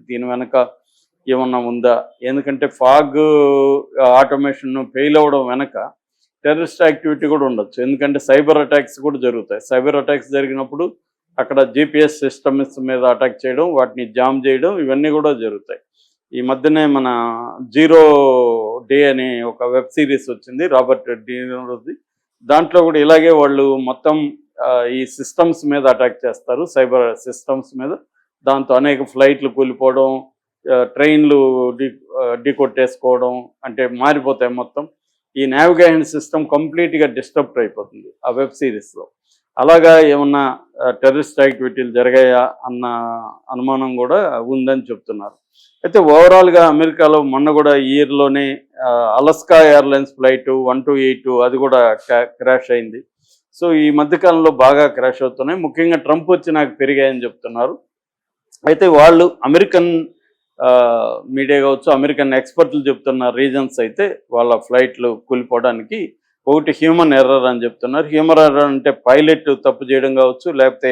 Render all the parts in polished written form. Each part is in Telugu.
దీని వెనక ఏమన్నా ఉందా? ఎందుకంటే ఫాగ్ ఆటోమేషన్ ఫెయిల్ అవ్వడం వెనక టెర్రరిస్ట్ యాక్టివిటీ కూడా ఉండొచ్చు. ఎందుకంటే సైబర్ అటాక్స్ కూడా జరుగుతాయి. సైబర్ అటాక్స్ జరిగినప్పుడు అక్కడ జీపీఎస్ సిస్టమ్స్ మీద అటాక్ చేయడం, వాటిని జామ్ చేయడం ఇవన్నీ కూడా జరుగుతాయి. ఈ మధ్యనే మన 0 డే అనే ఒక వెబ్ సిరీస్ వచ్చింది రాబర్ట్ డీనోది. దాంట్లో కూడా ఇలాగే వాళ్ళు మొత్తం ఈ సిస్టమ్స్ మీద అటాక్ చేస్తారు, సైబర్ సిస్టమ్స్ మీద. దాంతో అనేక ఫ్లైట్లు కూలిపోవడం, ట్రైన్లు ఢీకొట్టేసుకోవడం, అంటే మారిపోతాయి మొత్తం. ఈ నావిగేషన్ సిస్టమ్ కంప్లీట్గా డిస్టర్బ్ అయిపోతుంది ఆ వెబ్ సిరీస్లో. అలాగా ఏమన్నా టెర్రరిస్ట్ యాక్టివిటీలు జరిగాయా అన్న అనుమానం కూడా ఉందని చెప్తున్నారు. అయితే ఓవరాల్గా అమెరికాలో మొన్న కూడా ఈ ఇయర్లోనే అలస్కా ఎయిర్లైన్స్ ఫ్లైట్ 128 అది కూడా క్రాష్ అయింది. సో ఈ మధ్యకాలంలో బాగా క్రాష్ అవుతున్నాయి. ముఖ్యంగా ట్రంప్ వచ్చి నాకు పెరిగాయని చెప్తున్నారు. అయితే వాళ్ళు అమెరికన్ మీడియా కావచ్చు, అమెరికన్ ఎక్స్పర్ట్లు చెప్తున్న రీజన్స్ అయితే వాళ్ళ ఫ్లైట్లు కూలిపోవడానికి ఒకటి హ్యూమన్ ఎర్రర్ అని చెప్తున్నారు. హ్యూమన్ ఎర్రర్ అంటే పైలట్ తప్పు చేయడం కావచ్చు, లేకపోతే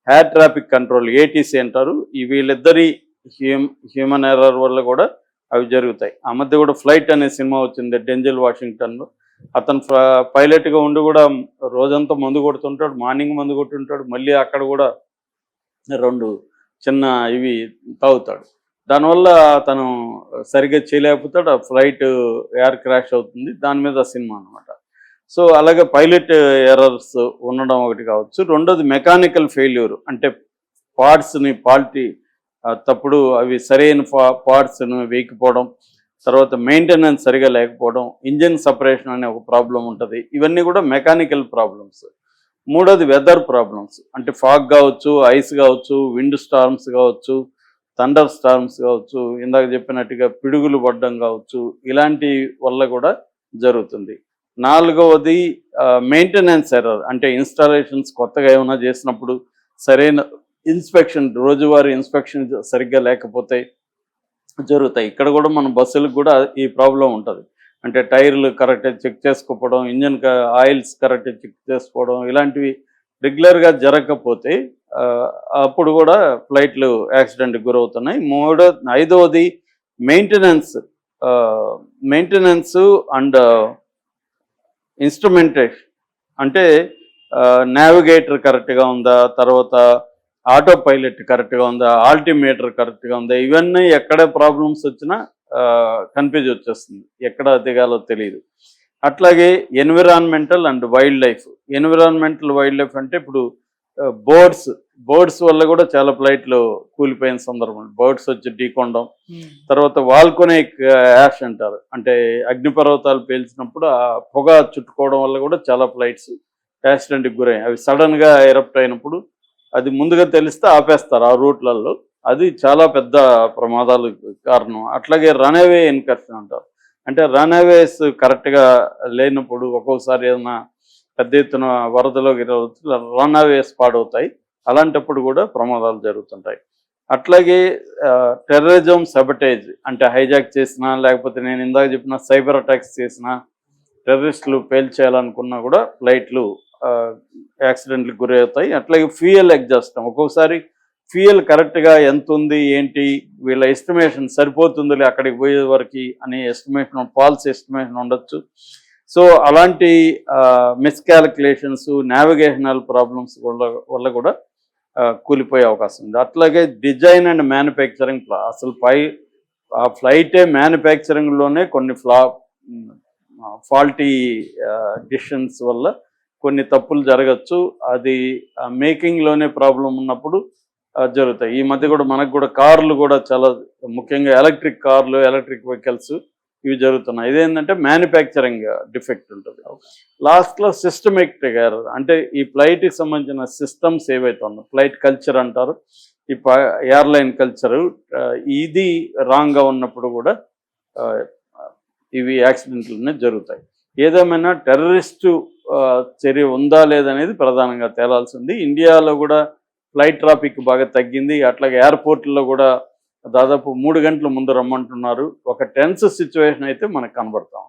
ఎయిర్ ట్రాఫిక్ కంట్రోల్ ఏటీసీ అంటారు. ఈ వీళ్ళిద్దరి హ్యూమన్ ఎర్రర్ వల్ల కూడా అవి జరుగుతాయి. ఆ మధ్య కూడా ఫ్లైట్ అనే సినిమా వచ్చింది డెంజెల్ వాషింగ్టన్లో. అతను పైలట్గా ఉండి కూడా రోజంతా మందు కొడుతుంటాడు, మార్నింగ్ మందు కొట్టుంటాడు, మళ్ళీ అక్కడ కూడా 2 చిన్న ఇవి తాగుతాడు. దానివల్ల తను సరిగ్గా చేయలేకపోతాడు, ఆ ఫ్లైట్ ఎయిర్ క్రాష్ అవుతుంది. దాని మీద సినిమా అనమాట. సో అలాగే పైలట్ ఎర్రర్స్ ఉండడం ఒకటి కావచ్చు. రెండోది మెకానికల్ ఫెయిల్యూర్, అంటే పార్ట్స్ని తప్పుడు అవి సరైన పార్ట్స్ను వేయకపోవడం, తర్వాత మెయింటెనెన్స్ సరిగా లేకపోవడం, ఇంజిన్ సపరేషన్ అనే ఒక ప్రాబ్లం ఉంటుంది. ఇవన్నీ కూడా మెకానికల్ ప్రాబ్లమ్స్. మూడోది వెదర్ ప్రాబ్లమ్స్, అంటే ఫాగ్ కావచ్చు, ఐస్ కావచ్చు, విండ్ స్టార్మ్స్ కావచ్చు, థండర్ స్టార్మ్స్ కావచ్చు, ఇందాక చెప్పినట్టుగా పిడుగులు పడడం కావచ్చు, ఇలాంటి వల్ల కూడా జరుగుతుంది. నాలుగవది మెయింటెనెన్స్ ఎర్రర్, అంటే ఇన్స్టాలేషన్స్ కొత్తగా ఏమైనా చేసినప్పుడు సరైన ఇన్స్పెక్షన్, రోజువారీ ఇన్స్పెక్షన్ సరిగ్గా లేకపోతే జరుగుతాయి. ఇక్కడ కూడా మన బస్సులకు కూడా ఈ ప్రాబ్లం ఉంటుంది. అంటే టైర్లు కరెక్ట్గా చెక్ చేసుకోవడం, ఇంజన్ ఆయిల్స్ కరెక్ట్గా చెక్ చేసుకోవడం, ఇలాంటివి రెగ్యులర్గా జరగకపోతే అప్పుడు కూడా ఫ్లైట్లు యాక్సిడెంట్కి గురవుతున్నాయి. ఐదవది మెయింటెనెన్స్ అండ్ ఇన్స్ట్రుమెంటేషన్, అంటే నావిగేటర్ కరెక్ట్గా ఉందా, తర్వాత ఆటో పైలట్ కరెక్ట్గా ఉందా, ఆల్టిమీటర్ కరెక్ట్గా ఉందా, ఇవన్నీ ఎక్కడ ప్రాబ్లమ్స్ వచ్చినా కన్ఫ్యూజ్ వచ్చేస్తుంది, ఎక్కడ దిగాలో తెలియదు. అట్లాగే environmental and wild life. Environmental wild life అంటే ఇప్పుడు బర్డ్స్ వల్ల కూడా చాలా ఫ్లైట్లు కూలిపోయిన సందర్భం, బర్డ్స్ వచ్చి ఢీకొనడం. తర్వాత వాల్కోనిక్ యాష్ అంటారు, అంటే అగ్నిపర్వతాలు పేల్చినప్పుడు ఆ పొగ చుట్టుకోవడం వల్ల కూడా చాలా ఫ్లైట్స్ యాక్సిడెంట్కి గురయ్యాయి. అవి సడన్గా ఎరప్ట్ అయినప్పుడు అది ముందుగా తెలిస్తే ఆపేస్తారు ఆ రూట్లలో, అది చాలా పెద్ద ప్రమాదాలు కారణం. అట్లాగే రన్అవే ఇన్కర్షన్ అంటారు, అంటే రన్అవేస్ కరెక్ట్గా లేనప్పుడు ఒక్కొక్కసారి ఏదైనా పెద్ద ఎత్తున వరదలోకి రన్అవేస్ పాడవుతాయి. అలాంటప్పుడు కూడా ప్రమాదాలు జరుగుతుంటాయి. అట్లాగే టెర్రరిజం, సబటేజ్, అంటే హైజాక్ చేసినా, లేకపోతే నేను ఇందాక చెప్పిన సైబర్ అటాక్స్ చేసినా, టెర్రరిస్టులు పేల్చేయాలనుకున్నా కూడా ఫ్లైట్లు యాక్సిడెంట్లకు గురవుతాయి. అట్లాగే ఫ్యూయల్ ఎగ్జాస్ట్, ఒక్కొక్కసారి ఫ్యూయల్ కరెక్ట్గా ఎంత ఉంది ఏంటి, వీళ్ళ ఎస్టిమేషన్ సరిపోతుందిలే అక్కడికి పోయే వరకు అనే ఎస్టిమేషన్, ఫాల్స్ ఎస్టిమేషన్ ఉండొచ్చు. సో అలాంటి మిస్కాలిక్యులేషన్స్, నావిగేషనల్ ప్రాబ్లమ్స్ వల్ల కూడా కూలిపోయే అవకాశం ఉంది. అట్లాగే డిజైన్ అండ్ మ్యానుఫ్యాక్చరింగ్, అసలు ఆ ఫ్లైటే మ్యానుఫ్యాక్చరింగ్లోనే కొన్ని ఫాల్టీ డిసిషన్స్ వల్ల కొన్ని తప్పులు జరగచ్చు. అది మేకింగ్లోనే ప్రాబ్లం ఉన్నప్పుడు జరుగుతాయి. ఈ మధ్య కూడా మనకు కూడా కార్లు కూడా చాలా ముఖ్యంగా ఎలక్ట్రిక్ కార్లు, ఎలక్ట్రిక్ వెహికల్స్ ఇవి జరుగుతున్నాయి. ఇదేంటంటే మ్యానుఫ్యాక్చరింగ్ డిఫెక్ట్ ఉంటుంది. లాస్ట్లో సిస్టమిక్ ఎర్రర్, అంటే ఈ ఫ్లైట్కి సంబంధించిన సిస్టమ్స్ ఏవైతే ఉన్నాయో, ఫ్లైట్ కల్చర్ అంటారు, ఈ ఎయిర్లైన్ కల్చరు, ఇది రాంగ్గా ఉన్నప్పుడు కూడా ఇవి యాక్సిడెంట్లనే జరుగుతాయి. ఏదేమైనా టెర్రరిస్టు చర్య ఉందా లేదనేది ప్రధానంగా తేలాల్సింది. ఇండియాలో కూడా ఫ్లైట్ ట్రాఫిక్ బాగా తగ్గింది. అట్లాగే ఎయిర్పోర్ట్లో కూడా దాదాపు 3 గంటల ముందు రమ్మంటున్నారు. ఒక టెన్స్ సిచ్యువేషన్ అయితే మనకు కనబడతా ఉంది.